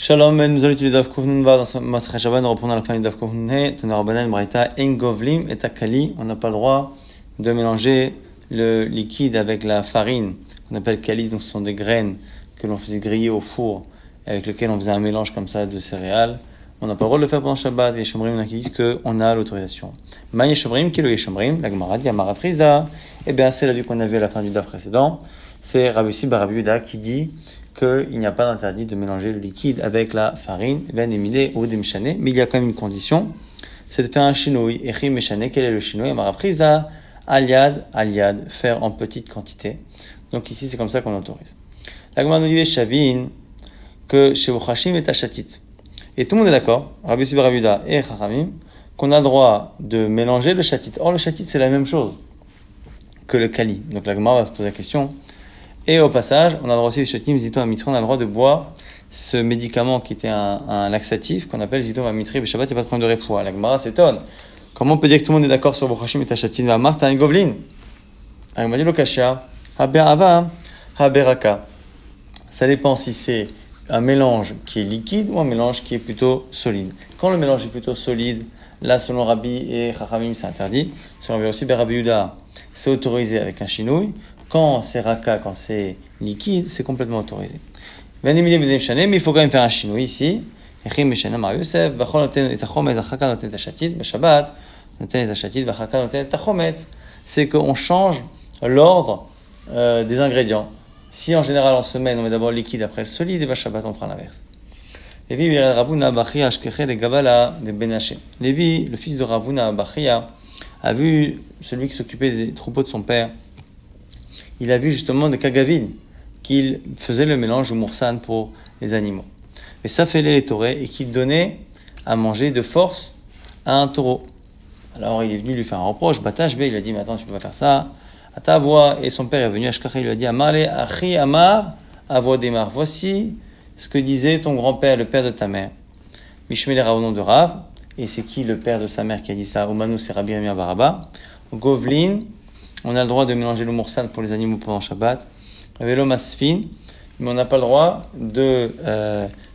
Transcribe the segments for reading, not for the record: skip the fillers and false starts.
Shalom, nous allons étudier Daf Kufnun Va dans ce Masreh Shabbat. Nous reprenons à la fin du Daf Kufnun He. Tanur Banan Braïta En Govlim et Akali. On n'a pas le droit de mélanger le liquide avec la farine qu'on appelle kali. Donc ce sont des graines que l'on faisait griller au four avec lesquelles on faisait un mélange comme ça de céréales. On n'a pas le droit de le faire pendant Shabbat. Les Shomrim, il y en a qui disent qu'on a l'autorisation. Ma Yeshomrim, Kilo Yeshomrim, la Gemara dit Amara Friza. Eh bien, c'est la vue qu'on a vu à la fin du Daf précédent. C'est Rabbi Yossi bar Rabbi Yehuda qui dit qu'il n'y a pas d'interdit de mélanger le liquide avec la farine, ben émilé ou demchané, mais il y a quand même une condition, c'est de faire un chinouille. Echi mechané, quel est le chinouille? Amara Priza, aliad, faire en petite quantité. Donc ici, c'est comme ça qu'on autorise. La Gemara nous dit Shavin que chez Ochashim est achatit. Et tout le monde est d'accord, Rabbi Yossi bar Rabbi Yehuda et Chachamim, qu'on a le droit de mélanger le chatit. Or, le chatit, c'est la même chose que le kali. Donc la Gemara va se poser la question. Et au passage, on a le droit aussi, on a le droit de boire ce médicament qui était un laxatif qu'on appelle Zitom Amitri, mais Shabbat, il n'y a pas de problème de refoua. La Gemara s'étonne. Comment on peut dire que tout le monde est d'accord sur Bochashim et Tachatin va Martha et Govlin? La Gemara dit Lokashia, Haberava, Haberaka. Ça dépend si c'est un mélange qui est liquide ou un mélange qui est plutôt solide. Quand le mélange est plutôt solide, là, selon Rabbi et Chachamim, c'est interdit. Selon Rabbi aussi, Rabbi Yehuda, c'est autorisé avec un chinouille. Quand c'est raka, quand c'est liquide, c'est complètement autorisé. Mais il faut quand même faire un chinouille ici. C'est qu'on change l'ordre des ingrédients. Si en général en semaine on met d'abord le liquide après le solide, et bien Shabbat on prend l'inverse. Lévi, le fils de Ravuna Bachia, a vu celui qui s'occupait des troupeaux de son père. Il a vu justement des kagavines qu'il faisait le mélange au moursan pour les animaux. Et ça fait les taurets et qu'il donnait à manger de force à un taureau. Alors il est venu lui faire un reproche, Batash il a dit mais attends tu peux pas faire ça, à ta voix. Et son père est venu à Shkacha, il lui a dit Amarle Achi Amar Avodemar, voici ce que disait ton grand-père, le père de ta mère. Mishmele Raonon de Rav, et c'est qui le père de sa mère qui a dit ça? Omanu c'est Rabbi Amir Baraba. Govlin, on a le droit de mélanger le moursan pour les animaux pendant Shabbat. Velo masfin, mais on n'a pas le droit de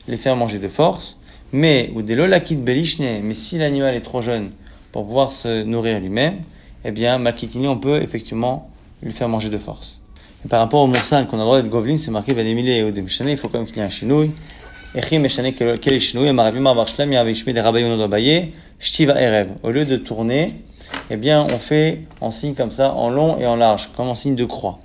les faire manger de force. Mais, ou des lolakit belishne, mais si l'animal est trop jeune pour pouvoir se nourrir lui-même, eh bien, makitini, on peut effectivement lui faire manger de force. Et par rapport au moursan qu'on a le droit d'être govlin, c'est marqué Vanemile ou Demshane, il faut quand même qu'il y ait un chinouille. Echim meshane quel est chinouille? Maravimar barshlam, yavishme des rabayon odobaye, shtiva erev. Au lieu de tourner, eh bien, on fait en signe comme ça, en long et en large, comme en signe de croix.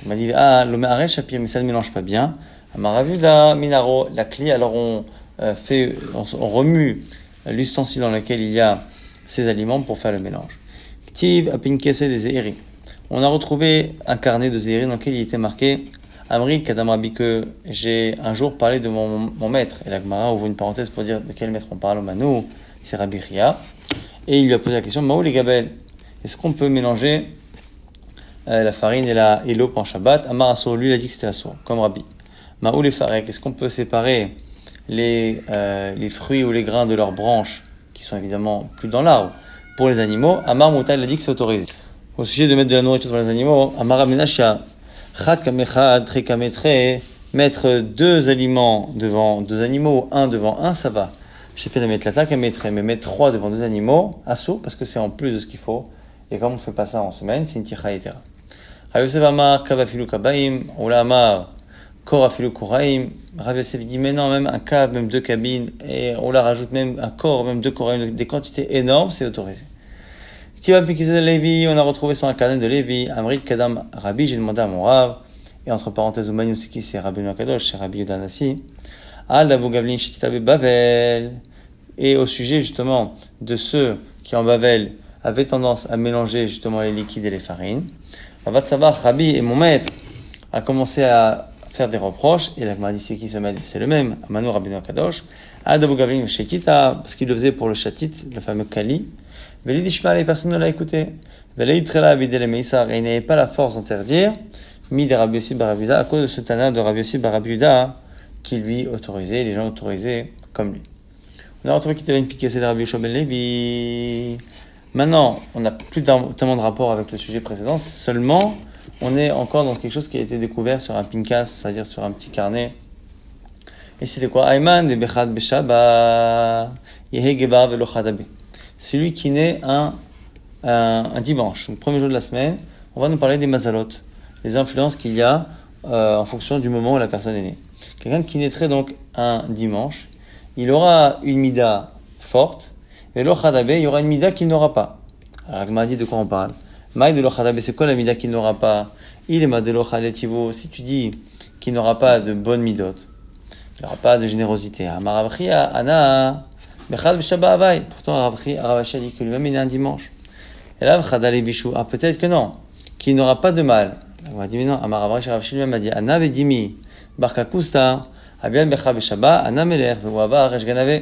On m'a dit, l'homme arrête chapir, mais ça ne mélange pas bien. Amaravuda, minaro, la clé, alors on remue l'ustensile dans lequel il y a ces aliments pour faire le mélange. Ktiv, apinkese des zéhiri. On a retrouvé un carnet de zéhiri dans lequel il était marqué Amri Kadam Rabbi, que j'ai un jour parlé de mon maître. Et la Gemara ouvre une parenthèse pour dire de quel maître on parle au Manou, c'est Rabbi Ria. Et il lui a posé la question, Maou les gabel, est-ce qu'on peut mélanger la farine et l'eau en Shabbat? Amar Assour, lui il a dit que c'était Assour, comme Rabbi. Maou les farek, est-ce qu'on peut séparer les fruits ou les grains de leurs branches, qui sont évidemment plus dans l'arbre, pour les animaux? Amar Mouta, il a dit que c'est autorisé. Au sujet de mettre de la nourriture dans les animaux, Amar Amenashia, Chad Kamechad, Tre Kametre, mettre deux aliments devant deux animaux, un devant un, ça va. J'ai fait de mettre la taque à mettre, mais mettre 3 devant 2 animaux, assaut, parce que c'est en plus de ce qu'il faut. Et comme on ne fait pas ça en semaine, c'est une ticha etc. Rav Yosef Amar, Kavafilu Kabaim, Oula Amar, Korafilu Koraim. Rav Yosef dit, mais non, même un cave, même 2 cabines, et on la rajoute même un corps, même 2 koraim, des quantités énormes, c'est autorisé. Tiva Pikizé de Lévi, on a retrouvé sur un carnet de Lévi, Amrit Kadam Rabbi, j'ai demandé à mon Rav, et entre parenthèses, Oumani Ousiki, c'est Rabbi Noakadosh, c'est Rabbi Yudanassi. Al Davu Gavlin Shititabe Bavel. Et au sujet justement de ceux qui en Bavel avaient tendance à mélanger justement les liquides et les farines, Vatsabach, Rabbi et mon maître a commencé à faire des reproches, et la Gemara dit c'est qui ce maître? C'est le même, Amanu Rabbi Kadosh, Al Davu Gavlin Shekita, parce qu'il le faisait pour le chatit, le fameux kali, Veli Dishma, les personnes ne l'a écouté, Veli Trela Abidele Meissar, et il n'avait pas la force d'interdire, mis des Rabbi Yossi bar Rabbi Yehuda, à cause de ce tana de Rabbi Yossi bar Rabbi Yehuda, qui lui autorisait, les gens autorisaient comme lui. On a retrouvé qu'il y avait une piquée de Rabbi Yoshua ben Levi. Maintenant, on n'a plus tellement de rapport avec le sujet précédent, seulement on est encore dans quelque chose qui a été découvert sur un pinkas, c'est-à-dire sur un petit carnet. Et c'était quoi? Ayman de Bechad Beshaba Yehe Geba Velo Chadabe. Celui qui naît un dimanche, le premier jour de la semaine, on va nous parler des mazalot, les influences qu'il y a en fonction du moment où la personne est née. Quelqu'un qui naîtrait donc un dimanche, il aura une mida forte, et l'ochadabe, il y aura une mida qu'il n'aura pas. Alors, Agma dit de quoi on parle. Maï de l'ochadabe, c'est quoi la mida qu'il n'aura pas? Il est ma de l'ochaletivo. Si tu dis qu'il n'aura pas de bonne midot, qu'il n'aura pas de générosité. Amaravchia, Ana, Bechad B'Shabbat Havai. Pourtant, Ravashi a dit que lui-même il est un dimanche. Et là, B'Chadale Bishou. Ah, peut-être que non. Qu'il n'aura pas de mal. On va dire, mais non, Amaravchi lui-même a dit, Ana Vedimi, Barkakusta, Abian Bechad B'Shabbat, Ana Meler, Zouava, Resh Ganave.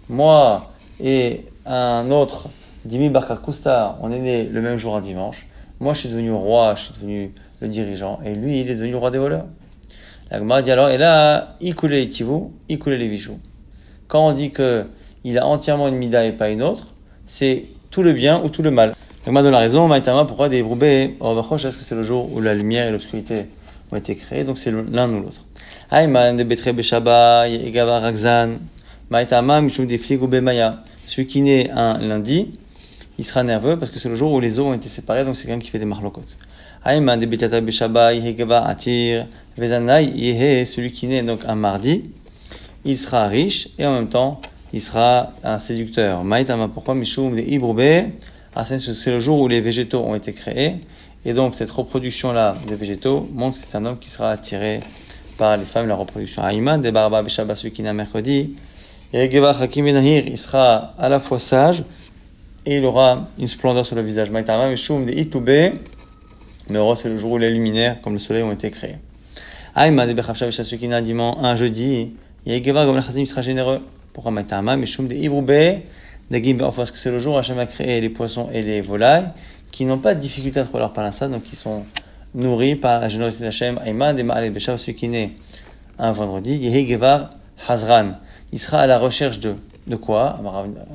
Moi et un autre, Dimi Barkakusta, on est né le même jour un dimanche. Moi, je suis devenu roi, je suis devenu le dirigeant, et lui, il est devenu le roi des voleurs. La Gemara dit alors, et là, Ikule les Tivou, Ikule les Vishou. Quand on dit qu'il a entièrement une mida et pas une autre, c'est tout le bien ou tout le mal. La Gemara donne la raison, Maïtama, pourquoi des Broubé, Orvachosh, est-ce que c'est le jour où la lumière et l'obscurité ont été créées, donc c'est l'un ou l'autre. Aïman, de Betre Beshaba, Yegava Rakzan, Maïtama, Mishou de Fligou Bemaya. Celui qui naît un lundi, il sera nerveux parce que c'est le jour où les os ont été séparés, donc c'est quelqu'un qui fait des marlokot. Aïman de Betata Beshaba, Yehegava Atir, Vezanaï, Yehe, celui qui naît donc un mardi, il sera riche et en même temps, il sera un séducteur. Maïtama, pourquoi Mishoum de Ibroube? C'est le jour où les végétaux ont été créés et donc cette reproduction-là des végétaux montre que c'est un homme qui sera attiré par les femmes, la reproduction. Aïman de Barba Beshaba, celui qui naît un mercredi, Yehegava Hakim Benahir, il sera à la fois sage et il aura une splendeur sur le visage. Maïtama, Mishoum de Itoube, mais heureux, c'est le jour où les luminaires, comme le soleil, ont été créés. Aïma de Bechavsha Veshasu qui dimanche, un jeudi, Yegeva comme le Chazim sera généreux. Pourquoi Maïtama, Meshum de Ivroube, Dagim, parce que c'est le jour où Hachem a créé les poissons et les volailles, qui n'ont pas de difficulté à trouver leur parnassa, donc qui sont nourris par la générosité d'Hachem. Aïma de Ma'ale Beshav, celui qui naît un vendredi, Yehegevar Hazran. Il sera à la recherche de quoi?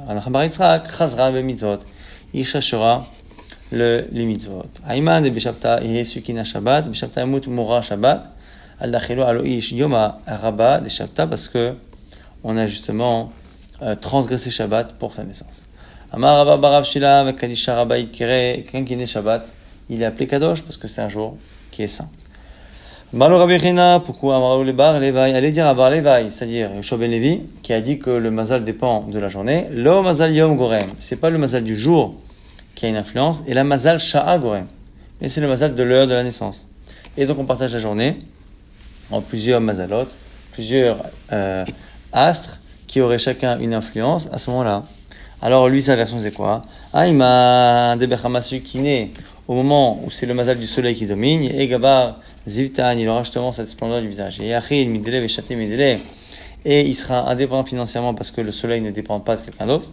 Hazran be mitzvot. Il cherchera les mitzvot. Aïman de Beshavta et Sukina Shabbat, Beshavta Mut Mora Shabbat, Al-Dakhilo Aloish Yoma Rabba de Shabbat, parce que on a justement transgressé Shabbat pour sa naissance. Amar Rabba Barav Shila, Kadisha Rabba Ikere, quelqu'un qui est né Shabbat, il est appelé Kadosh parce que c'est un jour qui est saint. Malo Rabbi Chena, pourquoi Amar Lebar Levaï, allez dire à Bar Levaï, c'est-à-dire Yoshua ben Levi, qui a dit que le mazal dépend de la journée. Lo mazal Yom Gorem, c'est pas le mazal du jour qui a une influence, et la mazal sha'a gorem. Mais c'est le mazal de l'heure de la naissance. Et donc on partage la journée en plusieurs mazalot, plusieurs astres qui auraient chacun une influence à ce moment-là. Alors lui, sa version c'est quoi? Aïma de Bechamasu qui naît au moment où c'est le mazal du soleil qui domine, et Gabar Zivtan, il aura justement cette splendeur du visage. Et Achil, Midele, Veshate, Midele, et il sera indépendant financièrement parce que le soleil ne dépend pas de quelqu'un d'autre.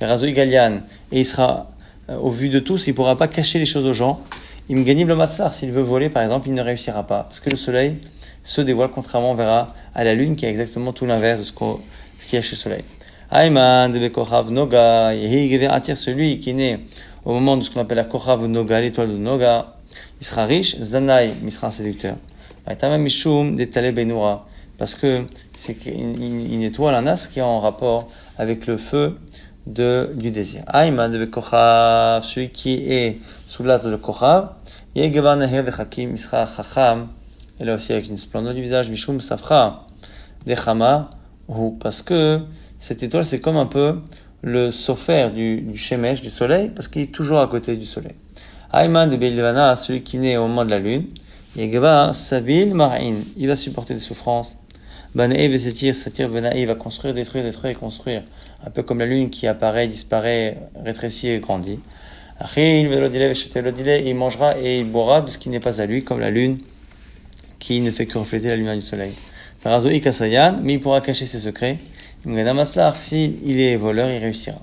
Et Razoi Galian, et il sera au vu de tous, il ne pourra pas cacher les choses aux gens. Il me gagne le matzlar. S'il veut voler, par exemple, il ne réussira pas. Parce que le soleil se dévoile, contrairement, on verra, à la lune, qui est exactement tout l'inverse de ce qu'il y a chez le soleil. Aïman de Bekochav Noga, Yehi attire celui qui est né au moment de ce qu'on appelle la Kochav Noga, l'étoile de Noga. Il sera riche, Zanaï, mais il sera un séducteur. Aïtama Mishum de Taleb Benura, parce que c'est une étoile, un astre qui est en rapport avec le feu du désir. Aïman de Kochav, celui qui est sous l'astre de Kochav, Yegebar Nahir Vechakim, il sera Chacham, et là aussi avec une splendeur du visage, Mishum Safra, Dechama, parce que cette étoile c'est comme un peu le sofer du Shemesh, du soleil, parce qu'il est toujours à côté du soleil. Aïman de Beilvana, celui qui naît au moment de la lune, Yegebar Sabil Mar'in, il va supporter des souffrances. Banaï Vesetir, Satir Benaï, il va construire, détruire et construire. Un peu comme la lune qui apparaît, disparaît, rétrécit et grandit. Achil Velodile Veshetelodile, il mangera et il boira de ce qui n'est pas à lui, comme la lune qui ne fait que refléter la lumière du soleil. Farazoï Kasayan, mais il pourra cacher ses secrets. Mgana Maslar, s'il est voleur, il réussira.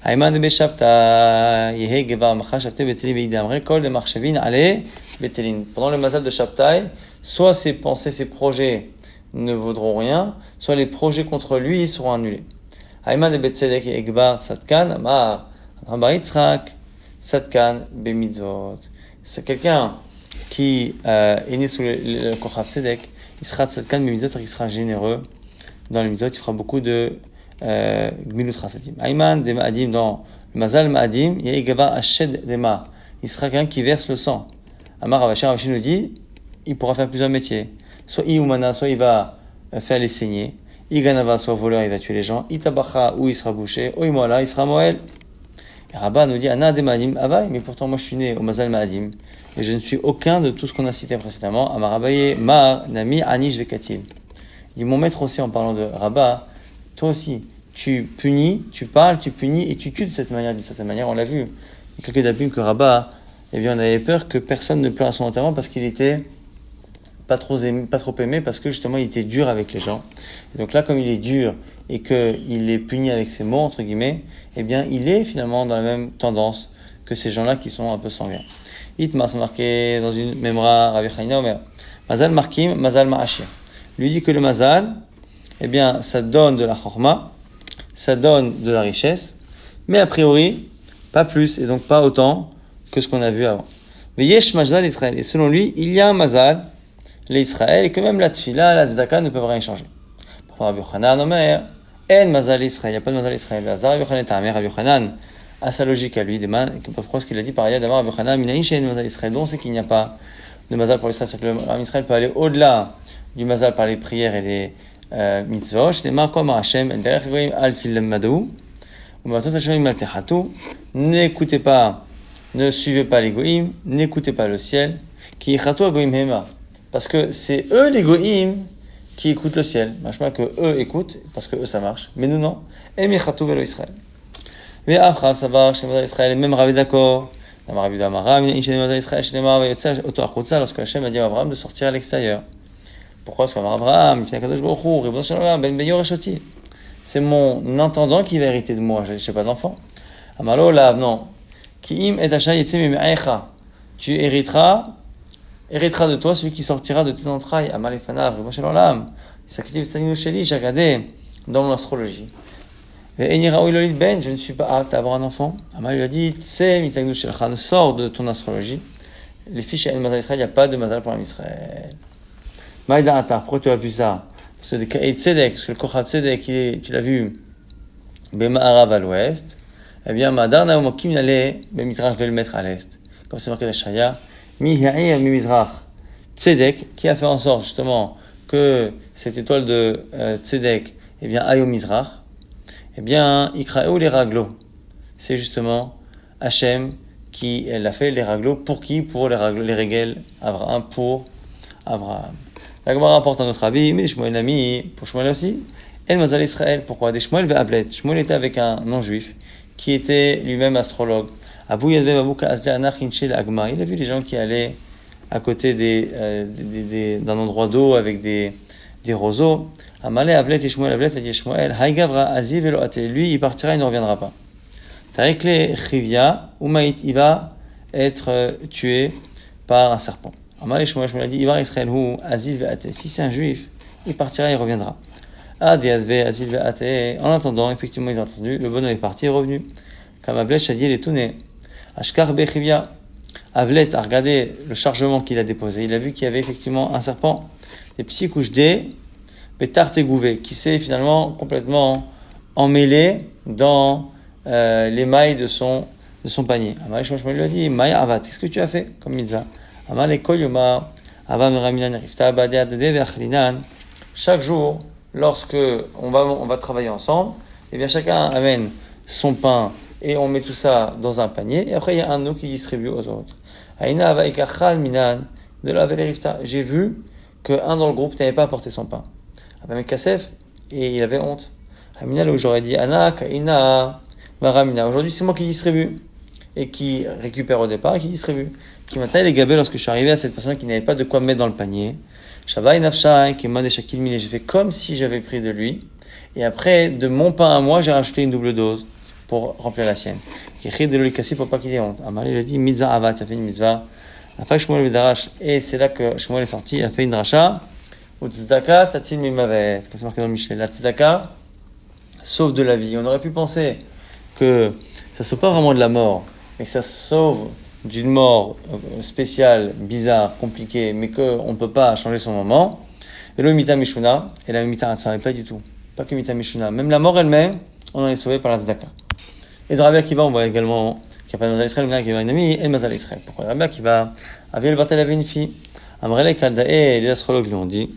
Aïman de Beshabta, Yehe Gebar Macha Shabte Beteli Beidam, récolte de Marchavin, allez, Betelin. Pendant le mazal de Shabtai, soit ses pensées, ses projets ne vaudront rien, soit les projets contre lui seront annulés. Aïman de Betzedek et Egbar Satkan, Amar, Rabaritzrak, Satkan, Bemitzvot. C'est quelqu'un qui est né sous le Kochav Tzedek, il sera Satkan, Bemitzvot, c'est-à-dire qu'il sera généreux dans les mitzvot, il fera beaucoup de gmilut chasadim. Ayman des ma'adim, dans le mazal ma'adim, il y a Igaba Ashed Dema. Il sera quelqu'un qui verse le sang. Amar Ravashi, Ravashi nous dit, il pourra faire plusieurs métiers. Soit Iumana, soit il va faire les saignées. Iganava, soit voleur, il va tuer les gens. Itabacha, ou il sera bouché. Oimola, il sera Moël. Et Rabba nous dit, Ana de Ma'adim, Avaï, mais pourtant moi je suis né au mazal ma'adim. Et je ne suis aucun de tout ce qu'on a cité précédemment. Amar Rabaye, Ma, Nami, Anish, Vekatil. Il dit, mon maître aussi, en parlant de Rabba, toi aussi, tu punis, tu parles, tu punis et tu tues de cette manière. D'une certaine manière, on l'a vu. Il y a quelques d'abîmes que Rabba, eh bien, on avait peur que personne ne pleure à son enterrement parce qu'il était pas trop aimé, parce que justement, il était dur avec les gens. Et donc là, comme il est dur et qu'il est puni avec ses mots, entre guillemets, eh bien, il est finalement dans la même tendance que ces gens-là qui sont un peu sanguins. Itmar, c'est marqué dans une mémoire, Rabbi Chaina Omer, Mazal Markim, Mazal Ma'ashir. Lui dit que le Mazal, eh bien, ça donne de la chorma, ça donne de la richesse, mais a priori, pas plus, et donc pas autant que ce qu'on a vu avant. Mais Yesh Mazal Israël, et selon lui, il y a un Mazal, les Israël, et que même la Tfila, la Tzedaka ne peuvent rien changer. Pourquoi Rabbi Yochanan Omer, En Mazal Israël, il n'y a pas de Mazal Israël. Azar Rabbi Yochanan Tamer, Rabbi Yochanan a sa logique à lui, pourquoi ce qu'il a dit par ailleurs, d'abord Rabbi Yochanan, Minaï Shein Mazal Israël, donc c'est qu'il n'y a pas de Mazal pour l'Israël, c'est que le Israël peut aller au-delà du Mazal par les prières et les mitzvot. N'écoutez pas, ne suivez pas les goïms, n'écoutez pas le ciel, qui parce que c'est eux les goïms qui écoutent le ciel. Machma que eux écoutent, parce que eux ça marche, mais nous non. Et michatou velo Israël. Mais après ça va, chez Israël, même Rabbi d'accord. Lorsque Hachem a dit à Abraham de sortir à l'extérieur. Pourquoi? Parce qu'Abraham, c'est mon intendant qui va hériter de moi, je n'ai pas d'enfant. Amalo là, non. Tu hériteras de toi celui qui sortira de tes entrailles. Amalefanav, j'ai regardé dans mon astrologie. Je ne suis pas apte à avoir un enfant. Amal lui a dit, sors de ton astrologie. Les fiches à Mazal Israël, il n'y a pas de Mazal pour Israël. Maïda Atar, pourquoi tu as vu ça? Parce que le Kochal Tzedek, tu l'as vu, Bema'arav à l'ouest. Eh bien, Madar Naomokim n'allait, Bemizrach veut le mettre à l'est. Comme c'est marqué dans Shaya, Miha'ir Mimizrach. Tzedek, qui a fait en sorte justement que cette étoile de Tzedek, eh bien, aille au Mizrach. Eh bien, Ikraou les raglos. C'est justement Hachem qui a fait les raglos. Pour qui? Pour les régels Abraham, pour Abraham. La Gemara rapporte un autre avis, mais Shmuel Nami, pour Shmuel aussi. El Mazal Israël, pourquoi? Des Shmuel ve'Ablet. Shmuel était avec un non-juif qui était lui-même astrologue. Il a vu les gens qui allaient à côté d'un endroit d'eau avec des roseaux. Amalé Ablet et Shmuel Ablet a dit Shmuel, Haïgavra Aziv Elo Ate. Lui, il partira, il ne reviendra pas. Tarekle Chivia, Umaït, il va être tué par un serpent. Amalé Shmuel a dit Ivar Israël Hu Aziv Ate. Si c'est un juif, il partira, il reviendra. Adiadve Aziv Ate. En attendant, effectivement, ils ont entendu, le bonhomme est parti et revenu. Comme Ablet Shadiel est tourné. Ashkar Bechivia. Avlet a regardé le chargement qu'il a déposé. Il a vu qu'il y avait effectivement un serpent. Des psychouchdés. Betartegouvé, qui s'est finalement complètement emmêlé dans les mailles de son panier. Amalé Shmuel lui a dit Maï Avat, qu'est-ce que tu as fait comme mitzvah? Amalé Koyoma, Avam Raminan Rifta Badea Dede Veachlinan. Chaque jour, lorsque on va travailler ensemble, eh bien chacun amène son pain et on met tout ça dans un panier, et après il y a un autre qui distribue aux autres. Aïna Ava Ikachal Minan de la Rifta. J'ai vu qu'un dans le groupe n'avait pas apporté son pain. Avec Kassef, et il avait honte. Hamina, où j'aurais dit Ana, Kaina, Maramina. Aujourd'hui, c'est moi qui distribue. Et qui récupère au départ et qui distribue. Qui maintenant, les gabés, lorsque je suis arrivé à cette personne qui n'avait pas de quoi mettre dans le panier, Shavai Nafshai, qui m'a des Shakil Mine, j'ai fait comme si j'avais pris de lui. Et après, de mon pain à moi, j'ai rajouté une double dose pour remplir la sienne. Qui rit de l'olikassi pour pas qu'il ait honte. Amal, il a dit Mitzvah Ava, tu as fait une mitzvah. La fois que Shmuel Vedarash, et c'est là que Shmuel est sorti, il a fait une dracha. Tzedaka, tatzil mimavet, comme c'est marqué dans le Michelet. La tzedaka sauve de la vie. On aurait pu penser que ça sauve pas vraiment de la mort, mais que ça sauve d'une mort spéciale, bizarre, compliquée, mais qu'on ne peut pas changer son moment. Et le mita mishuna, et la mita ne savait pas du tout. pas que Mita Mishuna. Même la mort elle-même, on en est sauvé par la Zdaka. Et de Rabbi Akiva, on voit également qu'il n'y a pas de Mazal Israël, mais qu'il y a une amie et Mazal Israël. Pourquoi Rabbi Akiva avait le Bartel avait une fille. Amrele Kaldae, les astrologues lui ont dit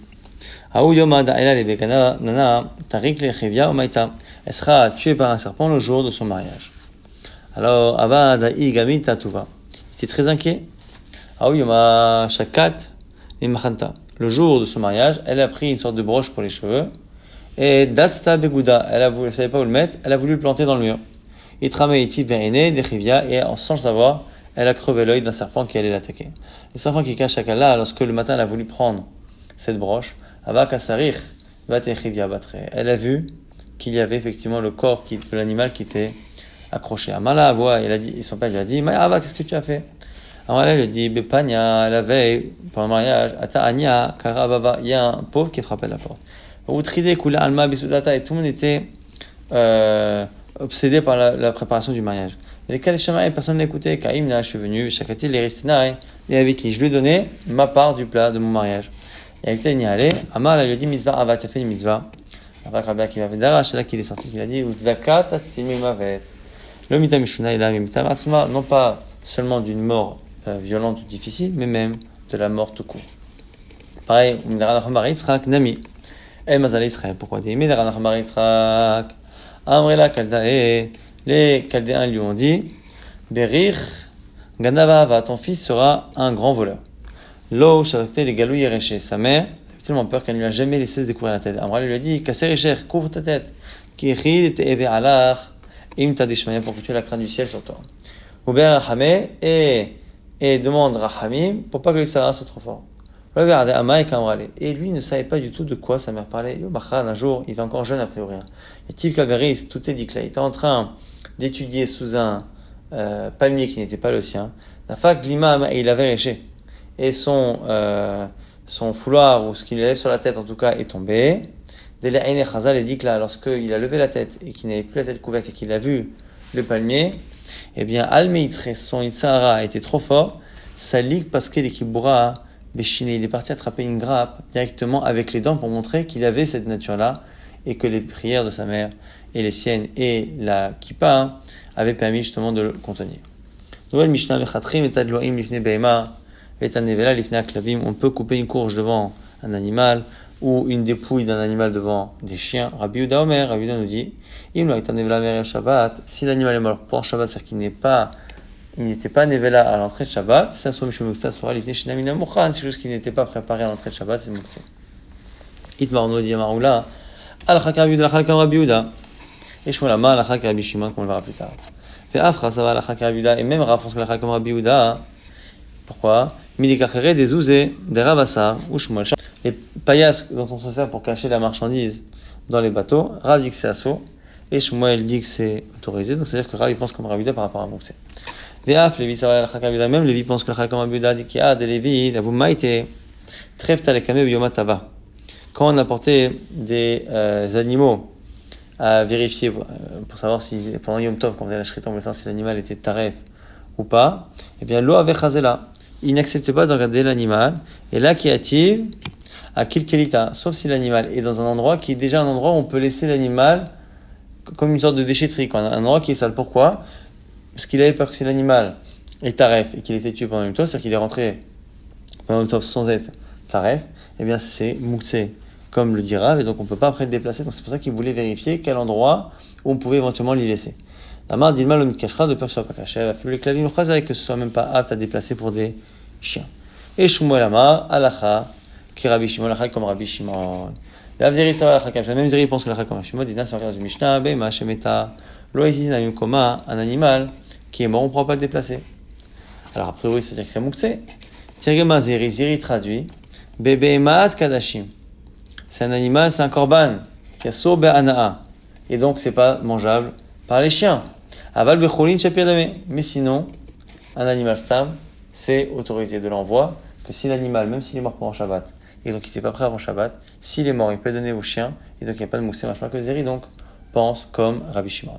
Aou Yoma Da'ela Lebekana Nana Tarik Lechevia Omaita. Elle sera tuée par un serpent le jour de son mariage. Alors, Abba Da'i Gami Tatuva. Il était très inquiet. Aou Yoma Shakat Imachanta. Le jour de son mariage, elle a pris une sorte de broche pour les cheveux. Et Datsta Begouda, elle ne savait pas où le mettre, elle a voulu le planter dans le mur. Et Trameiti Verine, Dechivia, et sans le savoir, elle a crevé l'œil d'un serpent qui allait l'attaquer. Le serpent qui cache Shakala, lorsque le matin elle a voulu prendre cette broche, Ava Kasarich, Vatechivia Batre. Elle a vu qu'il y avait effectivement le corps de l'animal qui était accroché. Amala voix, et son père lui a dit, Mais Ava, qu'est-ce que tu as fait? Alors elle lui dit, Bepania, la veille, pendant le mariage, Ata Anya, Karababa, il y a un pauvre qui frappait la porte. Outride, Kula, Alma, Bisudata, et tout le monde était obsédé par la préparation du mariage. Les cas des chamaïs, personne n'écoutait. Kaïmna, je suis venu, Shakati, les Ristinaï, et Avitli, je lui ai donné ma part du plat de mon mariage. Et Avitli, il y allait. Amar, elle lui a dit, Mitzvah, Ava, tu as fait une mitzvah. Après, Rabbi qui avait d'arrache, c'est là qu'il est sorti, qu'il a dit, Utzakat, Atsimi, Mavet. Le Mita Mishuna, il a mis Mita Matzma, non pas seulement d'une mort violente ou difficile, mais même de la mort tout court. Pareil, Midara Nachmar Yitzhak, Nami. Et Mazal Israël, pourquoi dit Midara Nachmar Yitzhak, Amrela Kaldae, les Chaldéens lui ont dit, Berich, Ganava, ton fils sera un grand voleur. Lo, Shavakte, les Galou Yereché, sa mère, avait tellement peur qu'elle ne lui a jamais laissé se découvrir la tête. Amrela lui a dit, Kasser Echer, couvre ta tête. Kiechid, Te'eve Alach, Im Tadishmaya, pour que tu aies la crainte du ciel sur toi. Ouber Rachamé, et demande Rachamim, pour pas que le Sarah soit trop fort. Et lui ne savait pas du tout de quoi sa mère parlait. Un jour, il était encore jeune a priori. Et Tiv Kagaris, tout est dit que là, il était en train d'étudier sous un palmier qui n'était pas le sien. Et il avait réché. Et son foulard, ou ce qu'il avait sur la tête en tout cas, est tombé. Et dit que là, lorsqu'il a levé la tête et qu'il n'avait plus la tête couverte et qu'il a vu le palmier, eh bien, Al-Meitre, son Itzara était trop fort. Ça ligue parce qu'il il est parti attraper une grappe directement avec les dents pour montrer qu'il avait cette nature-là et que les prières de sa mère et les siennes et la kippa avaient permis justement de le contenir. Nouvelle Mishnah, on peut couper une courge devant un animal ou une dépouille d'un animal devant des chiens. Rabbi Yehuda Omer, Rabbi Yehuda nous dit, si l'animal est mort pour Shabbat, c'est-à-dire qu'il n'était pas Nevela à l'entrée de Shabbat, ça soit Mishumukta, soit Lifne Shinamina Mukhan, c'est juste qu'il n'était pas préparé à l'entrée de Shabbat, c'est Mukta. Ismarno dit Amaroula, Al-Chak Rabbi Yehuda, Al-Chak Rabbi Yehuda, et Shmuelama, Al-Chak Rabbi Shimon, comme on le verra plus tard. Fait Afra, ça va, Al-Chak Rabbi Yehuda, et même Rav, pense que Al-Chak Rabbi Yehuda, pourquoi Midikakare, des ouzés, des rabassars, ou Shmuel. Les paillasses dont on se sert pour cacher la marchandise dans les bateaux, Rav dit que c'est assaut, et Shmuel dit que c'est autorisé, donc c'est-à-dire que Rav pense comme Rabbi Yehuda par rapport à Mukse. Même Lévi pense que la Chakam Abuda dit qu'il y a des Lévi, d'Abu Maïté, Trefta lekame biomatava. Quand on apportait des animaux à vérifier pour savoir si pendant Yom Tov, quand on faisait la shrita, on voulait savoir si l'animal était taref ou pas, eh bien l'eau avait chazela. Il n'acceptait pas de regarder l'animal, et là qui active à kilkelita, sauf si l'animal est dans un endroit qui est déjà un endroit où on peut laisser l'animal comme une sorte de déchetterie, quoi. Un endroit qui est sale. Pourquoi? Parce qu'il avait peur que si l'animal est taref et qu'il était tué pendant Yom Tov, c'est-à-dire qu'il est rentré pendant Yom Tov sans être taref, eh bien c'est mouktsé, comme le dit Rav, et donc on ne peut pas après le déplacer. Donc c'est pour ça qu'il voulait vérifier quel endroit où on pouvait éventuellement l'y laisser. Damar dilma l'homme cachera de peur que ce soit pas caché, elle a fait le clavim chazai, que ce soit même pas apte à déplacer pour des chiens. Et Shmuel Amar, alacha, qui Rabbi Shimon, alacha comme Rabbi Shimon. La Zeri ça va la même Zeri pense que la comme Rabbi Shimon, dit dans une Mishnah, Bema Shemeta, Loïsi Namim Koma, un animal qui est mort, on ne pourra pas le déplacer. Alors, a priori, c'est-à-dire que c'est Mouksé. Tirgema Zeri, Zeri traduit, Bebe Maat Kadashim. C'est un animal, c'est un korban, qui a sobe anaa. Et donc, c'est pas mangeable par les chiens. Aval Becholin Shapir. Mais sinon, un animal stam, c'est autorisé de l'envoi, que si l'animal, même s'il est mort pendant Shabbat, et donc il n'était pas prêt avant Shabbat, s'il est mort, il peut donner aux chiens, et donc il n'y a pas de Mouksé, machin que Zeri, donc pense comme Rabbi Shimon.